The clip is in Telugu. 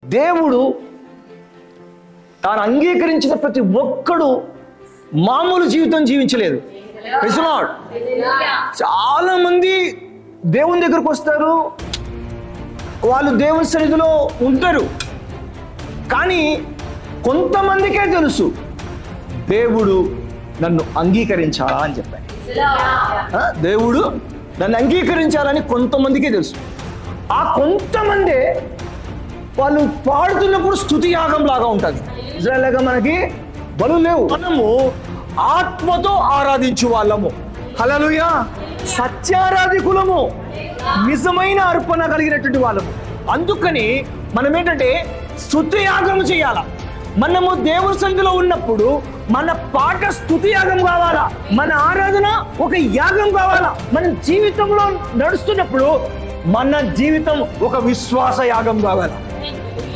దేవుడు తాను అంగీకరించిన ప్రతి ఒక్కడు మామూలు జీవితం జీవించలేదు. Praise the lord. చాలా మంది దేవుని దగ్గరకు వస్తారు, వాళ్ళు దేవుని సన్నిధిలో ఉంటారు, కానీ కొంతమందికే తెలుసు దేవుడు నన్ను అంగీకరించాలా అని చెప్పాను. దేవుడు నన్ను అంగీకరించాలని కొంతమందికే తెలుసు. ఆ కొంతమందే వాళ్ళు పాడుతున్నప్పుడు స్తుతి యాగం లాగా ఉంటుంది. ఇజ్రాయెల్లాగా మనకి బలు లేవు, మనము ఆత్మతో ఆరాధించు వాళ్ళము. హల్లెలూయా. సత్యారాధికులము, నిజమైన అర్పణ కలిగినటువంటి వాళ్ళము. అందుకని మనం ఏంటంటే స్తుతి యాగం చేయాల. మనము దేవుని సన్నిధిలో ఉన్నప్పుడు మన పాట స్తుతి యాగం కావాలా, మన ఆరాధన ఒక యాగం కావాలా. మన జీవితంలో నడుస్తున్నప్పుడు మన జీవితం ఒక విశ్వాస యాగం కావాలా.